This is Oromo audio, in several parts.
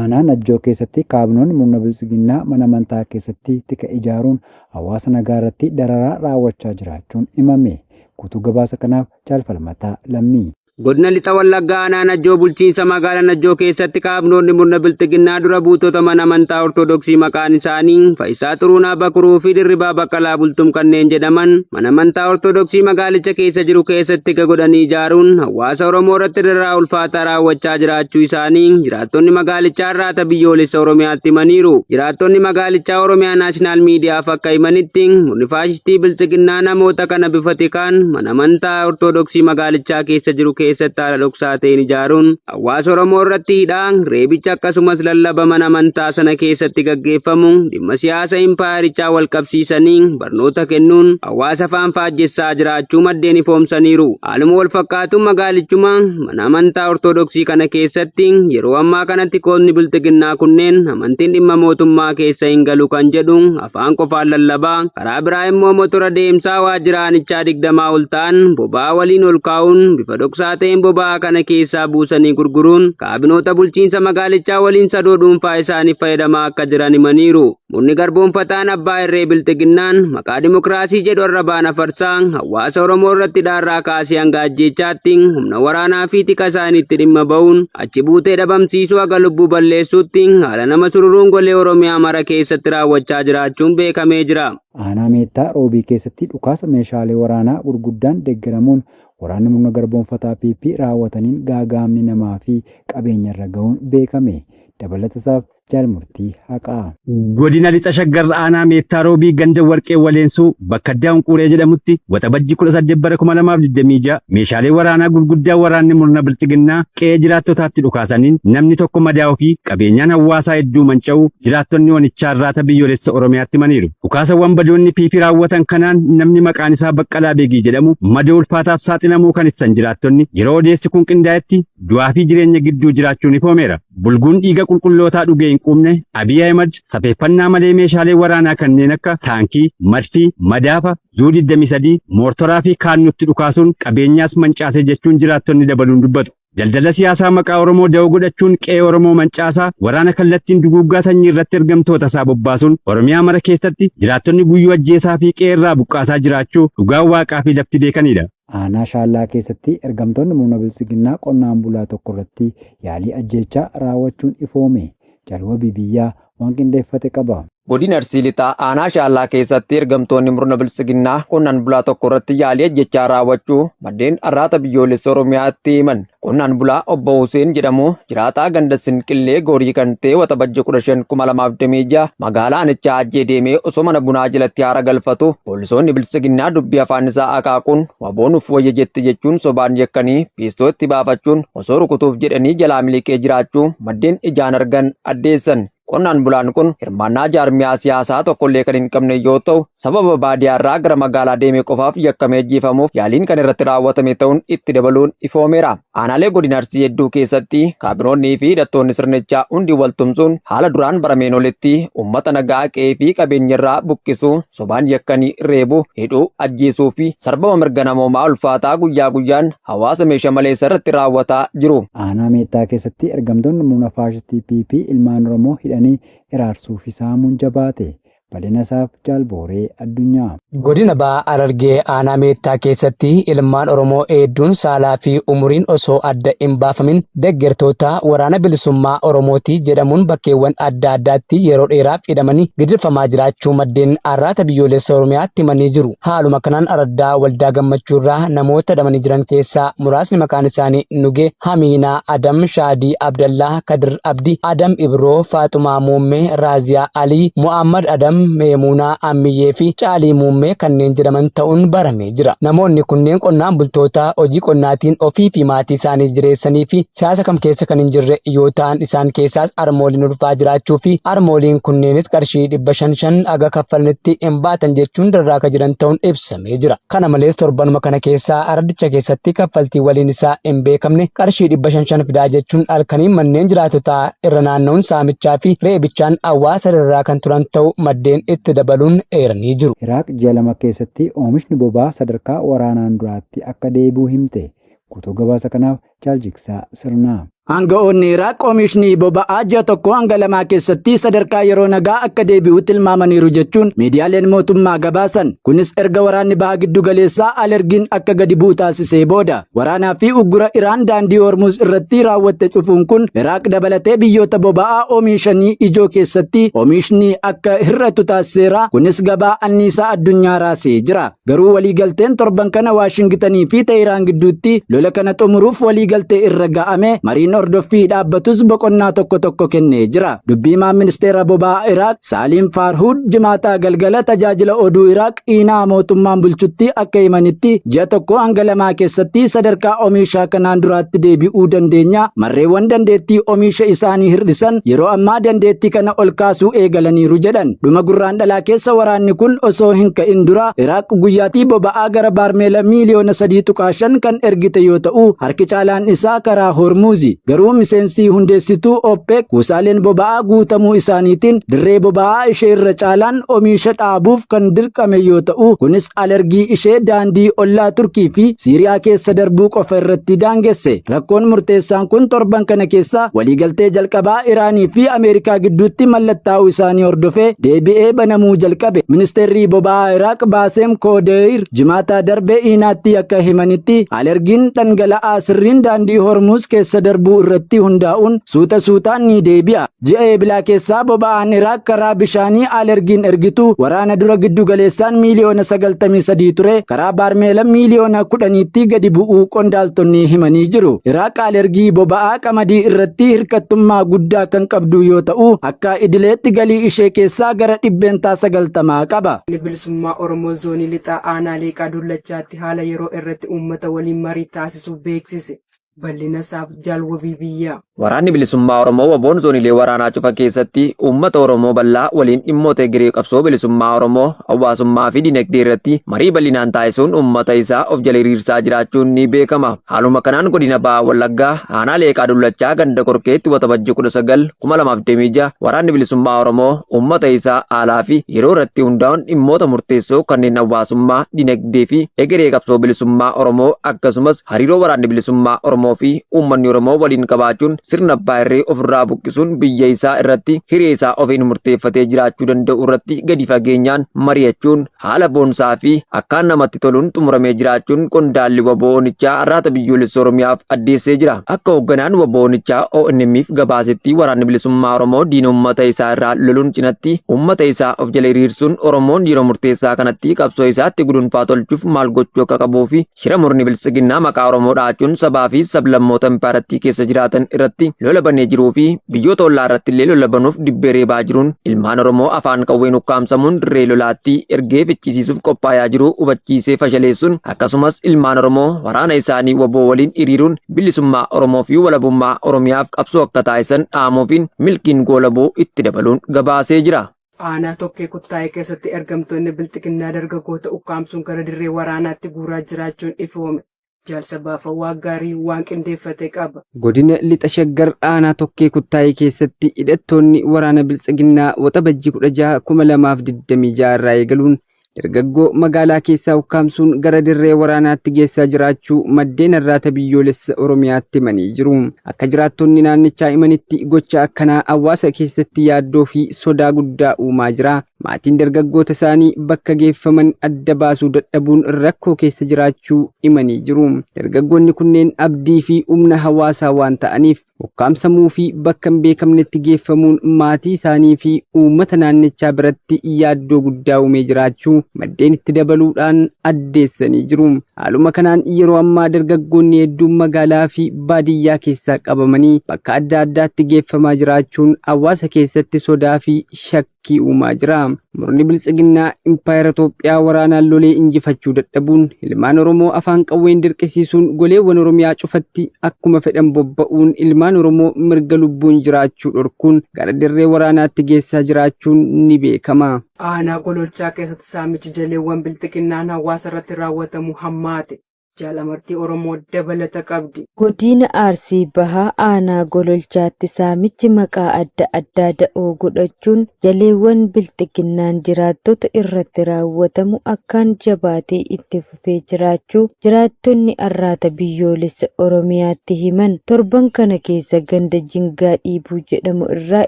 Aanaa Najjoo keessatti kaabinoonni murna bilisiginnaa mana amantaa keessatti tika ijaaruun hawaasa nagaa irratti dararaa raawwachaa jiraachuun himame. Guutuu gabaasa kanaaf Jaalfalmataa Lammii. Godina Lixa Wallaggaa Aanaa Najjoo bulchiinsa magaalaa Najjoo keessatti kaabinoonni murna bilisiginnaa dura buutota mana amantaa Ortodoksii maqaan isaanii Faayisaa Xuruunaa Bakuruu fi Dirribaa Baqqalaa Bultum kanneen jedhaman mana amantaa Ortodoksii magaalicha keessa jiru keessatti godhanii ijaaruun hawaasa Oromoo irratti dararaa ulfaataa raawwachaa jiraachuu isaanii jiraattonni magaalichaa irraata biyyoolessa Oromiyaatti himaniiru. Jiraattonni magaalichaa Oromiyaa Naashinaal Miidiyaaf akka himanitti murni faashistii bilisiginnaa namoota kana bifa tikaan mana amantaa Ortodoksii magaalichaa keessa jiru keessatti haala dhoksaa ta'een ijaaruun hawaasa Oromoo irratti hidhaan reebicha akkasumas lallaba mana amantaa sana keessatti gaggeeffamu dhimma siyaasa impaayirichaa wal qabsiisanii barnoota kennuun hawaasa afaan faajjessaa jiraachuu maddeen ifoomsaniiru. Haaluma wal fakkaatuun magaalichuma mana amantaa Ortodoksii kana keessatti yeroo ammaa kanatti qoodni bilisiginnaa kunneen amantiin dhimma mootummaa keessa hin galu kan jedhu afaan qofaan lallabaa, karaa biraa immoo motora deemsaa waajjiraanichaa 20 ol ta'an boba'aa waliin ol kaa'uun bifa dhoksaa ta'een boba'aa kana keessaa buusanii gurguruun kaabinoota bulchiinsa magaalichaa waliin sadoo dhuunfaa isaaniif fayyadamaa akka jiran himaniiru. Murni garboonfataan abbaa irree bilisiginnaan maqaa dimokiraasii jedhu arrabaan afarsaa hawaasa Oromoo irratti dhaarraa kaasee hanga ajjeechaatti humna waraanaa fi tika isaaniitti dhimma ba'uun achi buutee dhabamsiisuu haga lubbuu balleessuutti haala nama sururuun golee Oromiyaa mara keessatti raawwachaa jiraachuun beekamee jira. Aanaa Meettaa Roobii keessatti dhukaasa meeshaalee waraanaa gurguddaan deeggaramuun waraanni murna garboonfataa PP raawwataniin gaagaamni namaa fi qabeenya irra ga'uun beekame. Dabalatasaaf Jaalmurtii Haqaa. Godina Lixa Shaggar Aanaa Meettaa Roobii ganda Warqee Waleensuu bakka Daanquree jedhamutti waxabajji 18 bara 2026 meeshaalee waraanaa gurguddaa waraanni murna bilisiginnaa qe'ee jiraattotaatti dhukaasaniin namni tokko madaa'uu fi qabeenyaan hawaasaa hedduu manca'uu jiraattonni onichaa irraata biyyoolessa Oromiyaatti himaniiru. Dhukaasawwan badoonni PP raawwatan kanaan namni maqaan isaa Baqqalaa Beegii jedhamu madoo ulfaataaf saaxilamuu kan ibsan jiraattonni yeroo odeessi kun qindaa'etti du'aa fi jireenya gidduu jiraachuun ifoomeera. Bulguun dhiiga qulqullootaa dhugee hin quubne Abiy Ahimad safeeffannaa malee meeshaalee waraanaa kanneen akka taankii, marfii, madaafa, Zuu-23, moortoraa fi kaannutti dhukaasuun qabeenyaas mancaasee jechuun jiraattonni dabaluun dubbatu. Daldala siyaasaa maqaa Oromoo da'oo godhachuun qe'ee Oromoo mancaasaa waraana kallattiin duguuggaa sanyii irratti ergamtoota isaa bobbaasuun Oromiyaa mara keessatti jiraattonni guyyuu ajjeesaa fi qe'ee irraa buqqaasaa jiraachuu dhugaan waaqaa fi lafti beekanidha. Aanaa Shaallaa keessatti ergamtoonni murna bilisiginnaa qonnaan bulaa tokko irratti yaalii ajjeechaa raawwachuun ifoome. Jalwabii biyyaa waan qindeeffate qaba. Godina Arsii Lixaa Aanaa Shaallaa keessatti ergamtoonni murna bilisiginnaa qonnaan bulaa tokko irratti yaalii ajjeechaa raawwachuu maddeen arraata biyyoolessa Oromiyaatti himan. Qonnaan bulaa obbo Huseen jedhamu jiraataa ganda Sinqillee Goorii kan ta'e waxabajja 15 2026 magaalaa Aanichaa ajjee deemee osoo mana bunaa jalatti haara galfatu poolisoonni bilisiginnaa dubbii afaan isaa akaakuun waboonuuf wayya jetti jechuun sobaan yakkanii piistootti baafachuun osoo rukutuuf jedhanii jalaa miliqee jiraachuu maddeen ijaan argan addeessan. Qonnaan bulaan kun hirmaannaa jaarmiyaa siyaasaa tokkollee kan hin qabne yoo ta'u sababa baadiyyaarraa gara magaalaa deemee qofaaf yakkamee ajjeefamuuf yaaliin kan irratti raawwatame ta'uun itti dabaluun ifoomeera. Aanaalee godina Arsii hedduu keessatti kaabinoonnii fi hidhattoonni sirnichaa hundi waltumsuun haala duraan barameen olitti uummata nagaa qe'ee fi qabeenyarraa buqqisuu, sobaan yakkanii reebuu, hidhuu, ajjeesuu fi sarbama mirga namoomaa ulfaataa guyyaa guyyaan hawaasa meeshaa maleessa irratti raawwataa jiru. Aanaa Meettaa keessatti ergamtoonni murna faashistii PP ilmaan Oromoo hidhanii iraarsuu fi saamuun jabaate. Bal'inasaaf Jaalbooree Addunyaa. Godina Bahaa Harargee Aanaa Meettaa keessatti ilmaan Oromoo hedduun saalaa fi umuriin osoo adda hin baafamin deeggartoota waraana bilisummaa Oromooti jedhamuun bakkeewwan adda addaatti yeroo dheeraaf hidhamanii gidirfamaa jiraachuu maddeen arraata biyyoolessa Oromiyaatti himanii jiru. Haaluma kanaan araddaa waldaa gammachuurraa namoota hidhamanii jiran keessaa muraasni maqaan isaanii Nugee, Hamiinaa, Adam, Shaadii, Abdallaa, Kadir Abdii, Adam Ibroo, Faaxumaa Muummee, Raaziyaa Alii, Muhammad Adam, Meemunaa Ammiyyee fi Caalii Muummee kanneen jedhaman ta'uun baramee jira. Namoonni kunneen qonnaan bultoota hojii qonnaatiin ofii fi maatii isaanii jireessanii fi siyaasa kam keessa kan hin jirre yoo ta'an isaan keessaas armooliin ulfaa jiraachuu fi armooliin kunneenis qarshii 500 aga kaffalanitti hin baatan jechuun darraaka jiran ta'uun ibsamee jira. Kana malees torbanuma kana keessaa araddicha keessatti kaffaltii waliin isaa hin beekamne qarshii 500 fidaa jechuun halkaniin manneen jiraatotaa irra naanna'uun saamichaa fi reebichaan hawaasa darraa kan turan ta'uu maddeen itti dabaluun eeranii jiru. Iraaq ji'a 2 keessatti oomishni boba'aa sadarkaa waraanaan duraatti akka deebi'u himte. Guutuu gabaasa kanaaf Jaaljiksaa Sirnaa. Aanga'oonni Iraaq oomishni boba'aa ji'a tokko hanga lamaa keessatti sadarkaa yeroo nagaa akka deebi'u tilmaamaniiru jechuun miidiyaaleen mootummaa gabaasan. Kunis erga waraanni baha giddu galeessaa alergiin akka gadi bu'u taasisee booda. Waraanaa fi uggura Iraan daandii Hormuuz irratti raawwatte cufuun kun Iraaq dabalatee biyyoota boba'aa oomishanii ijoo keessatti oomishni akka hir'atu taasiseera. Kunis gabaa anniisaa addunyaa raasee jira. Garuu waliigalteen torban kana Waashingitanii fi Teheraan gidduutti lola kana xumuruuf waliigaltee irra ga'ame mariin hordoffii dhaabbatus boqonnaa tokko kennee jira. Dubbii-himaa ministeera boba'aa Iraaq Saaliim Farhud jimaataa galgala tajaajila oduu Iraaq Iinaa mootummaan bulchutti akka himanitti ji'a tokko hanga lamaa keessatti sadarkaa oomishaa kanaan duraatti deebi'uu dandeenya. Marreewwan dandeettii oomisha isaanii hir'isan yeroo ammaa dandeettii kana ol kaasuu eegalaniiru jedhan. Dhuma gurraandhalaa keessa waraanni kun osoo hin ka'in dura Iraaq guyyaatii boba'aa gara baarmeela miliyoona 3.5 kan ergite yoo ta'u harki caalaan isaa karaa Hormuuzi. Garuu miseensi hundeessituu OPEC kuusaaleen boba'aa guutamuu isaaniitiin dirree boba'aa ishee irra caalaan oomisha dhaabuuf kan dirqame yoo ta'u kunis alergii ishee daandii ollaa Turkii fi Siiriyaa keessa darbuu qofa irratti daangesse. Rakkoon murteessaan kun torban kana keessa waliigaltee jalqabaa Iraanii fi Ameerikaa gidduutti mallattaa'uu isaanii hordofee deebi'ee banamuu jalqabe. Ministeerri boba'aa Iraaq Baaseem Koodeir jimaataa darbee Iinaatti akka himanitti alergiin dhangala'aa sirriin daandii Hormuuz keessa darbuu irratti hundaa'uun suutaan ni deebi'a. Ji'a eebilaa keessaa boba'aan Iraaq karaa bishaanii alergiin ergitu waraana dura giddu galeessaan miliyoona 93 ture karaa baarmeela miliyoona 10tti gadi bu'uu qondaaltonni himanii jiru. Iraaq alergii boba'aa qamadii irratti hirkattummaa guddaa kan qabdu yoo ta'u akka idileetti galii ishee keessaa gara 90% qaba. Bilisummaa Oromoo zoonii lixaa aanaa Leeqaa Dullachaatti haala yeroo irratti uummata waliin marii taasisuu beeksise. Bal'ina isaaf jaalwabii biyyaa. Waraanni bilisummaa Oromoo waboon zooniilee waraanaa cufa keessatti uummata Oromoo bal'aa waliin dhimmoota egeree qabsoo bilisummaa Oromoo hawaasummaa fi dinagdee irratti marii bal'inaan taasisuun uummata isaa of jala hiriirsaa jiraachuun ni beekama. Haaluma kanaan godina Bahaa Wallaggaa aanaa Leeqaa Dullachaa ganda Korkeetti waxabajjii 19 2026 waraanni bilisummaa Oromoo uummata isaa haalaa fi yeroo irratti hundaa'uun dhimmoota murteessoo kanneen hawaasummaa, dinagdee fi egeree qabsoo bilisummaa Oromoo akkasumas hariiroo waraanni bilisummaa Oromoo fi uummanni Oromoo waliin qabaachuun sirna abbaa irree ofirraa buqqisuun biyya isaa irratti hiree isaa ofiin murteeffatee jiraachuu danda'u irratti gadi fageenyaan mari'achuun haala boonsaa fi akkaan namatti toluun xumuramee jiraachuun qondaalli waboonichaa arraata biyyoolessa Oromiyaaf addeessee jira. Akka hoogganaan waboonichaa ONM'if gabaasetti waraanni bilisummaa Oromoo diina uummata isaa irraa loluun cinatti uummata isaa of jala hiriirsuun Oromoon yeroo murteessaa kanatti qabsoo isaatti gudunfaa tolchuuf maal gochuu akka qabuu fi shira murni bilisiginnaa maqaa Oromoo dhaachuun sabaa fi sablammoota impaarattii keessa jiraatan irratti lola banee jiruu fi biyyoota ollaa irratti illee lola banuuf dibbee reebaa jiruun ilmaan Oromoo afaan qawween ukkaamsamuun dirree lolaatti ergee fichisiisuuf qophaayaa jiru hubachiisee fashaleessuun akkasumas ilmaan Oromoo waraana isaanii waboo waliin hiriiruun bilisummaa Oromoo fi walabummaa Oromiyaaf qabsoo akka taasisan dhaamuufiin milkiin goolaboo itti dabaluun gabaasee jira. Aanaa Tokkee Kuttaayee keessatti ergamtoonni bilxiginnaa dargaggoota ukkaamsuun gara dirree waraanaatti guuraa jiraachuun ifoome. Jaalsabaaf waan gaarii waan qindeeffate qaba. Godina lixa shaggar aanaa Tokkee Kuttaayee keessatti hidhattoonni waraana biltsiginnaa waxabajjii 16 2026 irraa eegaluun dargaggoo magaalaa keessaa ukkaamsuun gara dirree waraanaatti geessaa jiraachuu maddeen arraata biyyoolessa Oromiyaatti himanii jiru. Akka jiraattonni naannichaa himanitti gocha akkanaa hawaasa keessatti yaaddoo fi sodaa guddaa uumaa jira. Maatiin dargaggoota isaanii bakka geeffaman adda baasuu dadhabuun rakkoo keessa jiraachuu himanii jiru. Dargaggoonni kunneen abdii fi humna hawaasaa waan ta'aniif ukkaamsamuu fi bakka hin beekamnetti geeffamuun maatii isaanii fi uummata naannichaa biratti yaaddoo guddaa uumee jiraachuu maddeen itti dabaluudhaan addeessanii jiru. Haaluma kanaan yeroo ammaa dargaggoonni hedduun magaalaa fi baadiyyaa keessaa qabamanii bakka adda addaatti geeffamaa jiraachuun hawaasa keessatti sodaa fi shakkii uumaa jira. Murni biltsiginnaa impaayera Itoophiyaa waraanaan lolee injifachuu dadhabuun ilmaan Oromoo afaan qawween dirqisiisuun goleewwan Oromiyaa cufatti akkuma fedhan bobba'uun ilmaan Oromoo mirga lubbuun jiraachuu dhorkuun gara dirree waraanaatti geessaa jiraachuun ni beekama. Aanaa Gololchaa keessatti saamichi jaleewwan biltsiginnaan hawaasa irratti raawwatamu hammaate. Jaalamartii Oromoo dabalata qabdi. Godina Arsii Bahaa Aanaa Gololchaatti saamichi maqaa adda addaa da'oo godhachuun jaleewwan bilxiginnaan jiraattota irratti raawwatamu akkaan jabaatee itti fufee jiraachuu jiraattonni arraata biyyoolessa Oromiyaatti himan. Torban kana keessa ganda Jingaa Dhiibuu jedhamu irraa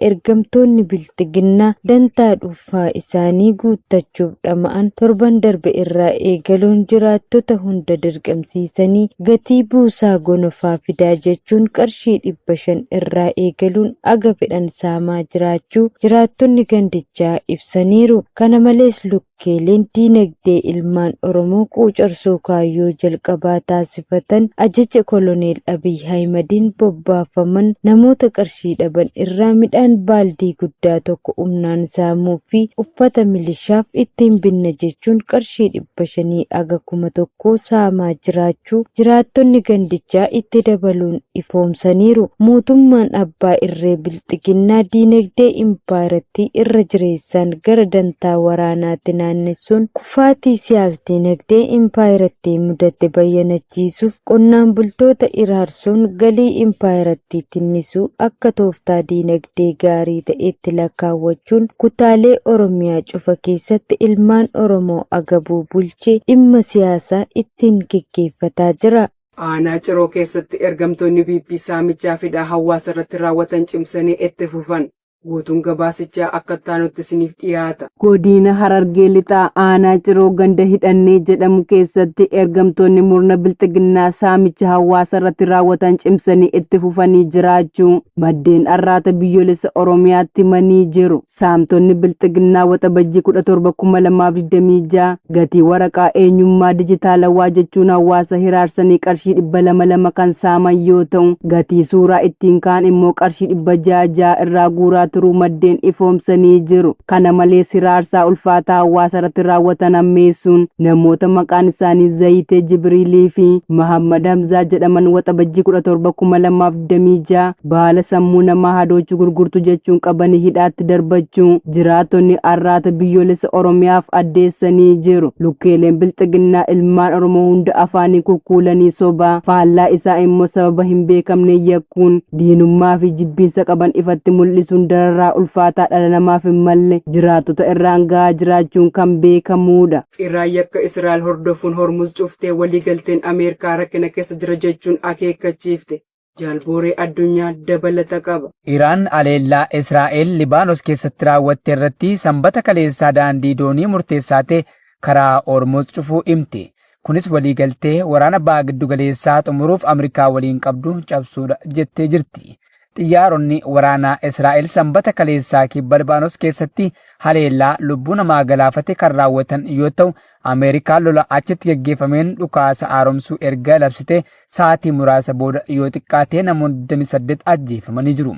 ergamtoonni bilxiginnaa dantaa dhuunfaa isaanii guuttachuuf dhama'an torban darbe irraa eegaluun jiraattota hunda dirqamsiisanii gatii buusaa gonofaa fidaa jechuun qarshii 500 irraa eegaluun aga fedhan saamaa jiraachuu jiraattonni gandichaa ibsaniiru. Kana malees lukkeeleen diinagdee ilmaan Oromoo quucarsuu kaayyoo jalqabaa taasifatan ajaja koloneel Abiy Ahimadiin bobbaafaman namoota qarshii dhaban irraa midhaan baaldii guddaa tokko humnaan saamuu fi uffata milishaaf ittiin binna jechuun qarshii 500 aga 1,000 saamaa jiraachuu jiraattonni gandichaa itti dabaluun ifoomsaniiru. Mootummaan abbaa irree bilxiginnaa diinagdee impaayaratti irra jireessaan gara dantaa waraanaatti naannessuun kufaatii siyaas diinagdee impaayaratti mudate bayyanachiisuuf qonnaan bultoota iraarsuun galii impaayaratti tinnisuu akka tooftaa diinagdee gaarii ta'etti lakkaawwachuun kutaalee Oromiyaa cufa keessatti ilmaan Oromoo agabuu bulchee dhimma siyaasaa ittiin gaggeeffataa jira. Aanaa Ciroo keessatti ergamtoonni PP saamichaa fi hawaasa irratti raawwatan cimsanii itti fufan. Guutuun gabaasichaa akka taanutti isiniif dhiyaata. Godina Harargee Lixaa Aanaa Ciroo ganda hidhannee jedhamu keessatti ergamtoonni murna bilxiginnaa saamicha hawaasa irratti raawwatan cimsanii itti fufanii jiraachuu maddeen arraata biyyoolessa Oromiyaatti himanii jiru. Saamtonni bilxiginnaa waxabajjii 17 2026 gatii waraqaa eenyummaa dijitaalawaa jechuun hawaasa hiraarsanii qarshii 200 kan saaman yoo ta'u gatii suuraa ittiin kaan immoo qarshii 600 irraa guuraa turuu maddeen ifoomsanii jiru. Kana malees hiraarsaa ulfaataa hawaasa irratti raawwatan ammeessuun namoota maqaan isaanii Zayitee Jibriilii fi Muhammad Hamzaa jedhaman waxabajjii 17 2026 baala sammuu namaa hadoochuu gurgurtu jechuun qabanii hidhaatti darbachuu jiraattonni arraata biyyoolessa Oromiyaaf addeessanii jiru. Lukkeeleen bilxiginnaa ilmaan Oromoo hunda afaanii kukkuulanii sobaa faallaa isaa immoo sababa hin beekamne yakkuun diinummaa fi jibbiinsa qaban ifatti mul'isuun dararraa ulfaataa dhala namaaf hin malle jiraattota irraan gahaa jiraachuun kan beekamudha. Iraan yakka Israa'el hordofuun Hormuz cuftee waliigalteen Ameerikaa rakkina keessa jira jechuun akeekkachiifte. Jaalbooree addunyaa dabalata qaba. Iraan aleellaa Israa'el Libaanos keessatti raawwatte irratti sanbata kaleessaa daandii doonii murteessaa ta'e karaa Hormuz cufuu himte. Kunis waliigaltee waraana baha giddu galeessaa xumuruuf Ameerikaa waliin qabdu cabsuudha jettee jirti. Xiyyaaronni waraanaa Israa'el sanbata kaleessaa kibba Libaanos keessatti haleellaa lubbuu namaa galaafate kan raawwatan yoo ta'u Ameerikaan lola achitti gaggeeffameen dhukaasa haaromsuu erga labsite sa'aatii muraasa booda yoo xiqqaate namoonni 28 ajjeefamanii jiru.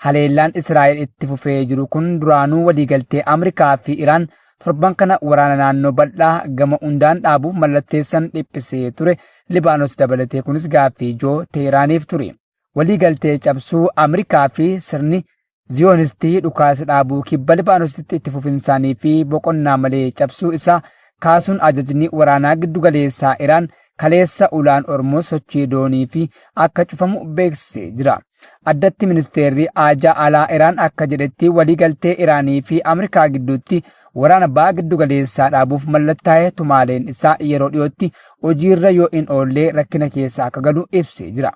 Haleellaan Israa'el itti fufee jiru kun duraanuu waliigaltee Ameerikaa fi Iraan torban kana waraana naannoo bal'aa gama hundaan dhaabuuf mallatteessan dhiphisee ture. Libaanos dabalatee kunis gaaffii ijoo Teeraaniif ture. Waliigaltee cabsuu Ameerikaa fi sirni Ziyoonistii dhukaasa dhaabuu kibba Libaanositti itti fufinsaanii fi boqonnaa malee cabsuu isaa kaasuun ajajni waraanaa giddu galeessaa Iraan kaleessa ulaan Hormuz sochii doonii fi akka cufamu beeksisee jira. Addatti ministeerri Haajaa Alaa Iraan akka jedhetti waliigaltee Iraanii fi Ameerikaa gidduutti waraana baha giddu galeessaa dhaabuuf mallattaa'ee tumaaleen isaa yeroo dhiyootti hojiirra yoo hin oollee rakkina keessa akka galu ibsee jira.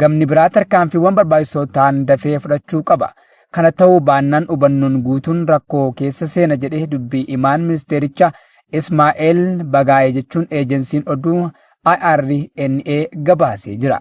Gamni biraa tarkaanfiiwwan barbaachisoo ta'an dafee fudhachuu qaba. Kana ta'uu baannaan hubannoon guutuun rakkoo keessa seena jedhee dubbii himaan ministeericha Ismaa'eel Bagaayee jechuun eejensiin oduu IRNA gabaasee jira.